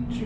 What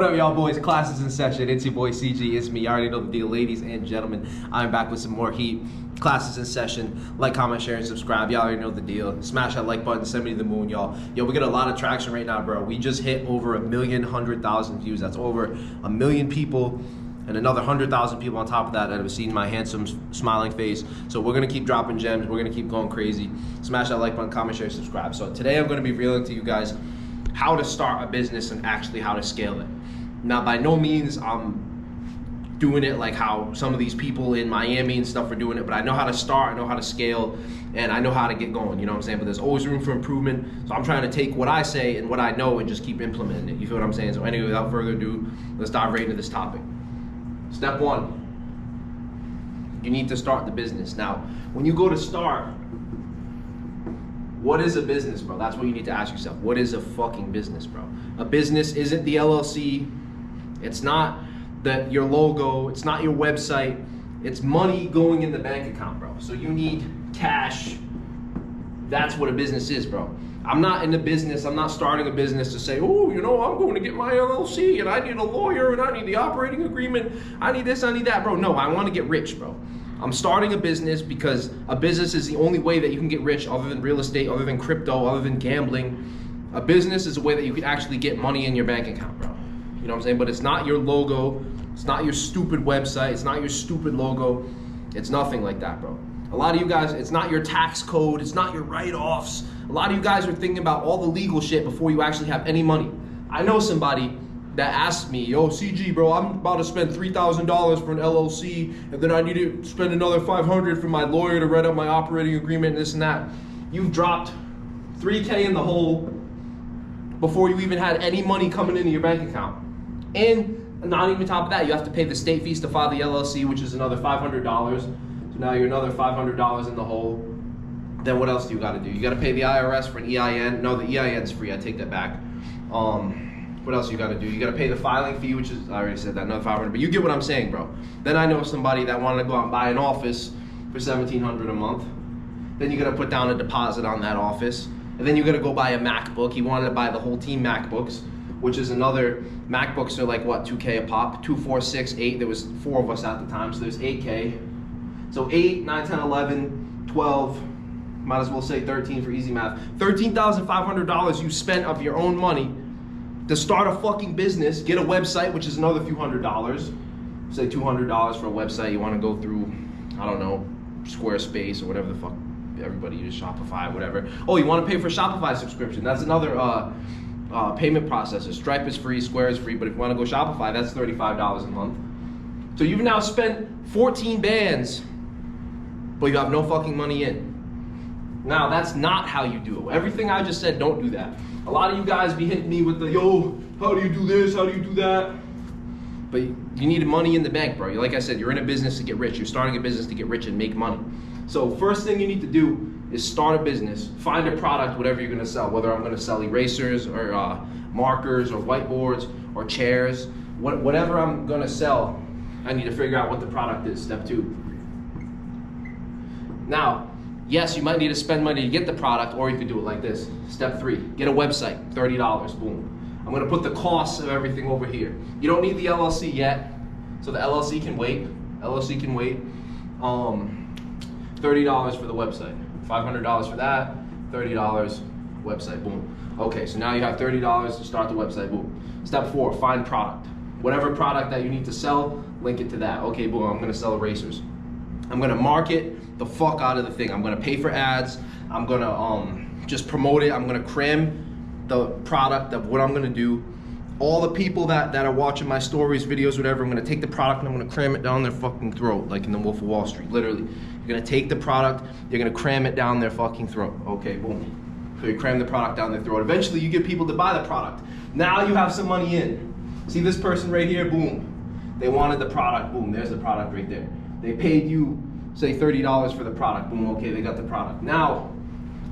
up, y'all boys? Classes in session. It's your boy CG. It's me. You already know the deal, ladies and gentlemen. I'm back with some more heat. Classes in session. Like, comment, share, and subscribe. Y'all already know the deal. Smash that like button. Send me to the moon, y'all. Yo, we get a lot of traction right now, bro. We just hit over 1,100,000 views. That's over 1 million people. And another 100,000 people on top of that have seen my handsome, smiling face. So we're gonna keep dropping gems. We're gonna keep going crazy. Smash that like button, comment, share, subscribe. So today I'm gonna be revealing to you guys how to start a business and actually how to scale it. Now, by no means I'm doing it like how some of these people in Miami and stuff are doing it, but I know how to start, I know how to scale, and I know how to get going, you know what I'm saying? But there's always room for improvement. So I'm trying to take what I say and what I know and just keep implementing it. You feel what I'm saying? So anyway, without further ado, let's dive right into this topic. Step one, you need to start the business. Now, when you go to start, what is a business, bro? That's what you need to ask yourself. What is a fucking business, bro? A business isn't the LLC. It's not your logo. It's not your website. It's money going in the bank account, bro. So you need cash. That's what a business is, bro. I'm not in the business. I'm not starting a business to say, oh, you know, I'm going to get my LLC and I need a lawyer and I need the operating agreement. I need this, I need that, bro. No, I want to get rich, bro. I'm starting a business because a business is the only way that you can get rich other than real estate, other than crypto, other than gambling. A business is a way that you can actually get money in your bank account, bro. You know what I'm saying? But it's not your logo. It's not your stupid website. It's not your stupid logo. It's nothing like that, bro. A lot of you guys, it's not your tax code. It's not your write-offs. A lot of you guys are thinking about all the legal shit before you actually have any money. I know somebody that asked me, yo, CG, bro, I'm about to spend $3,000 for an LLC, and then I need to spend another $500 for my lawyer to write up my operating agreement, and this and that. You've dropped $3K in the hole before you even had any money coming into your bank account. And not even top of that, you have to pay the state fees to file the LLC, which is another $500. So now you're another $500 in the hole. Then what else do you gotta do? You gotta pay the IRS for an EIN. No, the EIN's free, I take that back. What else you gotta do? You gotta pay the filing fee, which is, I already said that, another $500, but you get what I'm saying, bro. Then I know somebody that wanted to go out and buy an office for $1,700 a month. Then you gotta put down a deposit on that office. And then you gotta go buy a MacBook. He wanted to buy the whole team MacBooks, which is another, MacBooks are like what, 2K a pop? 2, 4, 6, 8, there was 4 of us at the time, so there's 8K. So 8, 9, 10, 11, 12, might as well say 13 for easy math. $13,500 you spent of your own money to start a fucking business, get a website, which is another few $100. Say $200 for a website. You want to go through, I don't know, Squarespace or whatever the fuck everybody uses, Shopify, whatever. Oh, you want to pay for Shopify subscription? That's another payment processor. Stripe is free, Square is free, but if you want to go Shopify, that's $35 a month. So you've now spent 14 bands, but you have no fucking money in. Now, that's not how you do it. Everything I just said, don't do that. A lot of you guys be hitting me with the, yo, how do you do this? How do you do that? But you need money in the bank, bro. Like I said, you're in a business to get rich. You're starting a business to get rich and make money. So first thing you need to do is start a business. Find a product, whatever you're gonna sell. Whether I'm gonna sell erasers or markers or whiteboards or chairs. Whatever I'm gonna sell, I need to figure out what the product is, step 2. Now, yes, you might need to spend money to get the product, or you could do it like this. Step 3, get a website, $30, boom. I'm gonna put the costs of everything over here. You don't need the LLC yet, so the LLC can wait. LLC can wait. $30 for the website, $500 for that, $30, website, boom. Okay, so now you have $30 to start the website, boom. Step 4, find product. Whatever product that you need to sell, link it to that. Okay, boom, I'm gonna sell erasers. I'm gonna market the fuck out of the thing. I'm gonna pay for ads. I'm gonna just promote it. I'm gonna cram the product of what I'm gonna do. All the people that are watching my stories, videos, whatever, I'm gonna take the product and I'm gonna cram it down their fucking throat, like in the Wolf of Wall Street, literally. You're gonna take the product, you're gonna cram it down their fucking throat. Okay, boom. So you cram the product down their throat. Eventually you get people to buy the product. Now you have some money in. See this person right here, boom. They wanted the product, boom, there's the product right there. They paid you, say $30 for the product, boom, okay, they got the product. Now,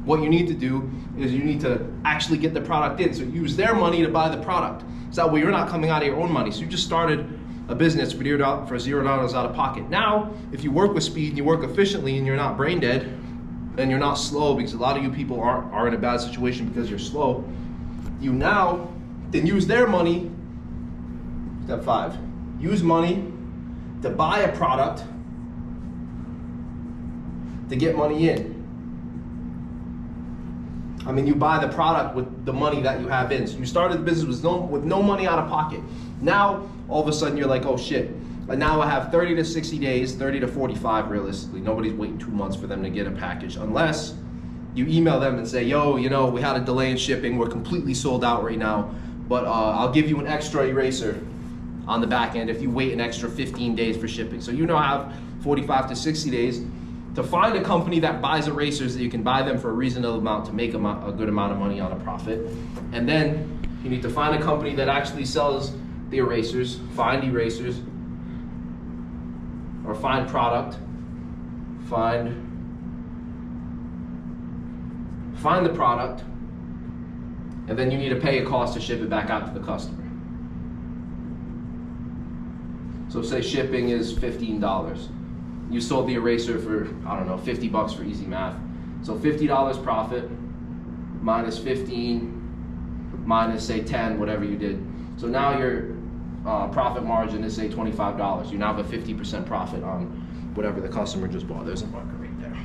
what you need to do is you need to actually get the product in. So use their money to buy the product. So that way you're not coming out of your own money. So you just started a business for $0 out of pocket. Now, if you work with speed and you work efficiently and you're not brain dead and you're not slow, because a lot of you people are in a bad situation because you're slow, you now then use their money. Step 5, use money to buy a product to get money in. I mean, you buy the product with the money that you have in. So you started the business with no money out of pocket. Now, all of a sudden, you're like, oh shit. And now I have 30 to 60 days, 30 to 45 realistically. Nobody's waiting 2 months for them to get a package unless you email them and say, yo, you know, we had a delay in shipping. We're completely sold out right now, but I'll give you an extra eraser on the back end if you wait an extra 15 days for shipping. So you now have 45 to 60 days to find a company that buys erasers that you can buy them for a reasonable amount to make a good amount of money on a profit. And then you need to find a company that actually sells the erasers, find erasers, or find product, find the product, and then you need to pay a cost to ship it back out to the customer. So say shipping is $15. You sold the eraser for, I don't know, 50 bucks for easy math. So $50 profit minus 15 minus say 10, whatever you did. So now your profit margin is say $25. You now have a 50% profit on whatever the customer just bought. There's a marker right there.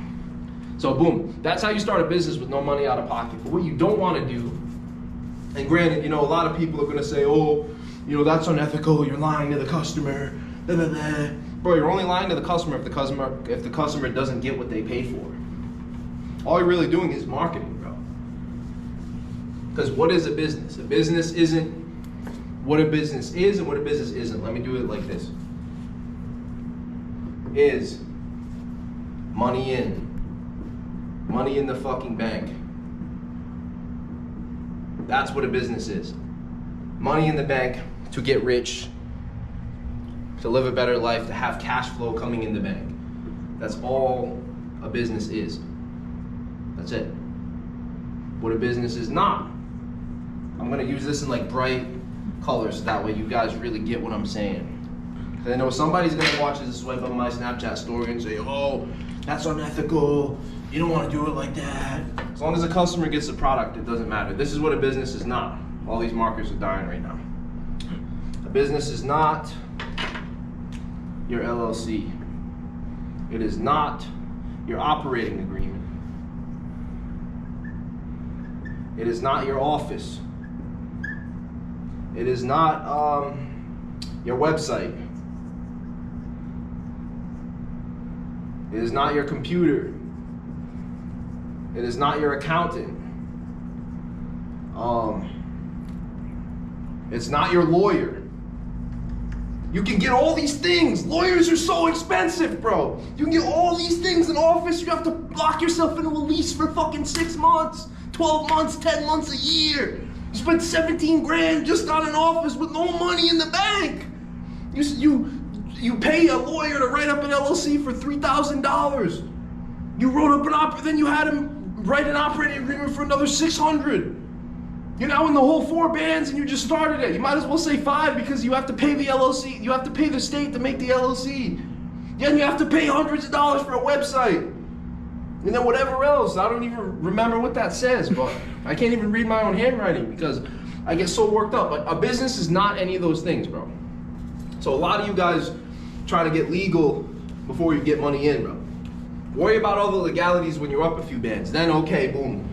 So boom, that's how you start a business with no money out of pocket. But what you don't want to do, and granted, you know, a lot of people are going to say, oh, you know, that's unethical, you're lying to the customer, blah, blah, blah. Bro, you're only lying to the customer if the customer doesn't get what they paid for. All you're really doing is marketing, bro. Because what is a business? A business isn't what a business is and what a business isn't. Let me do it like this. Is money in the fucking bank. That's what a business is. Money in the bank to get rich, to live a better life, to have cash flow coming in the bank. That's all a business is. That's it. What a business is not. I'm gonna use this in like bright colors so that way you guys really get what I'm saying. I know somebody's gonna watch this swipe on my Snapchat story and say, oh, that's unethical. You don't wanna do it like that. As long as the customer gets the product, it doesn't matter. This is what a business is not. All these markers are dying right now. A business is not your LLC. It is not your operating agreement. It is not your office. It is not your website. It is not your computer. It is not your accountant. It's not your lawyer. You can get all these things. Lawyers are so expensive, bro. You can get all these things in office. You have to lock yourself into a lease for fucking 6 months, 12 months, 10 months, a year. You spent 17 grand just on an office with no money in the bank. You pay a lawyer to write up an LLC for $3,000. You wrote up then you had him write an operating agreement for another $600. You're now in the whole 4 bands and you just started it. You might as well say 5 because you have to pay the LLC. You have to pay the state to make the LLC. Then you have to pay hundreds of dollars for a website. And then whatever else. I don't even remember what that says, but I can't even read my own handwriting because I get so worked up. But a business is not any of those things, bro. So a lot of you guys try to get legal before you get money in, bro. Worry about all the legalities when you're up a few bands. Then, okay, boom.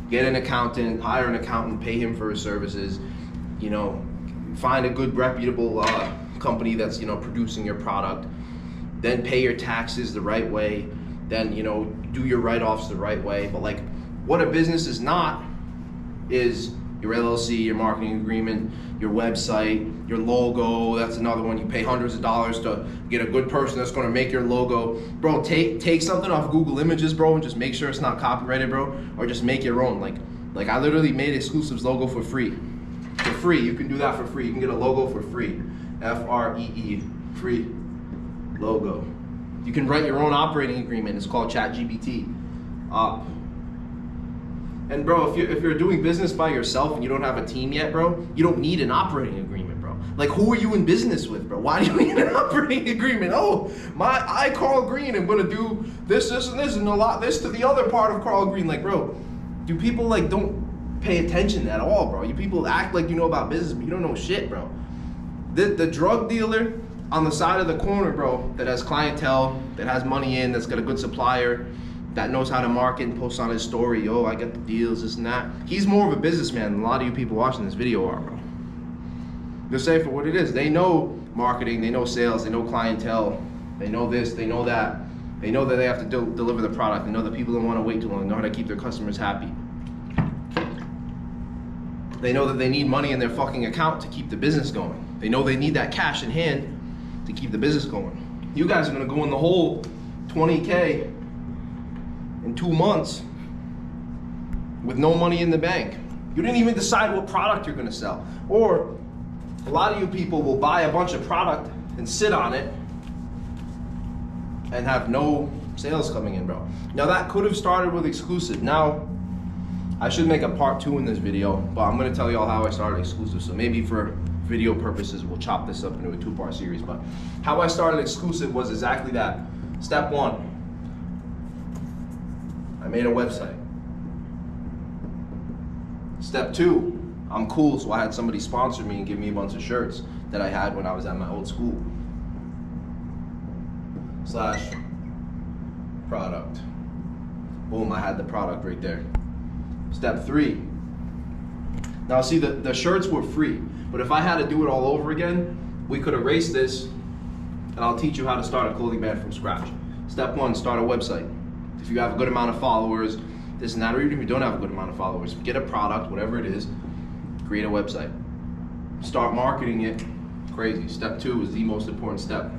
Get an accountant, hire an accountant, pay him for his services, you know, find a good reputable company that's, you know, producing your product, then pay your taxes the right way, then, you know, do your write-offs the right way. But like what a business is not is your LLC, your marketing agreement, your website, your logo. That's another one. You pay hundreds of dollars to get a good person that's gonna make your logo. Bro, take something off Google Images, bro, and just make sure it's not copyrighted, bro, or just make your own. Like I literally made Exclusive's logo for free. For free, you can do that for free. You can get a logo for free. F-R-E-E, free logo. You can write your own operating agreement. It's called ChatGPT. And bro, if you're doing business by yourself and you don't have a team yet, bro, you don't need an operating agreement, bro. Like, who are you in business with, bro? Why do you need an operating agreement? Oh, I, Carl Green, am gonna do this, and this, and a lot this to the other part of Carl Green. Like, bro, do people like don't pay attention at all, bro. You people act like you know about business, but you don't know shit, bro. The drug dealer on the side of the corner, bro, that has clientele, that has money in, that's got a good supplier, that knows how to market and post on his story, yo, I get the deals, this and that. He's more of a businessman than a lot of you people watching this video are, bro. Just say for what it is. They know marketing, they know sales, they know clientele, they know this, they know that. They know that they have to deliver the product. They know that people don't want to wait too long. They know how to keep their customers happy. They know that they need money in their fucking account to keep the business going. They know they need that cash in hand to keep the business going. You guys are gonna go in the hole 20K in 2 months with no money in the bank. You didn't even decide what product you're gonna sell. Or a lot of you people will buy a bunch of product and sit on it and have no sales coming in, bro. Now that could have started with exclusive. Now, I should make a part 2 in this video, but I'm gonna tell y'all how I started exclusive. So maybe for video purposes, we'll chop this up into a 2-part series. But how I started exclusive was exactly that. Step 1, I made a website. Step 2, I'm cool, so I had somebody sponsor me and give me a bunch of shirts that I had when I was at my old school. / product. Boom, I had the product right there. Step 3. Now see, the shirts were free, but if I had to do it all over again, we could erase this and I'll teach you how to start a clothing brand from scratch. Step 1, start a website. If you have a good amount of followers, this and that, or even if you don't have a good amount of followers, get a product, whatever it is, create a website. Start marketing it. Crazy. Step 2 is the most important step.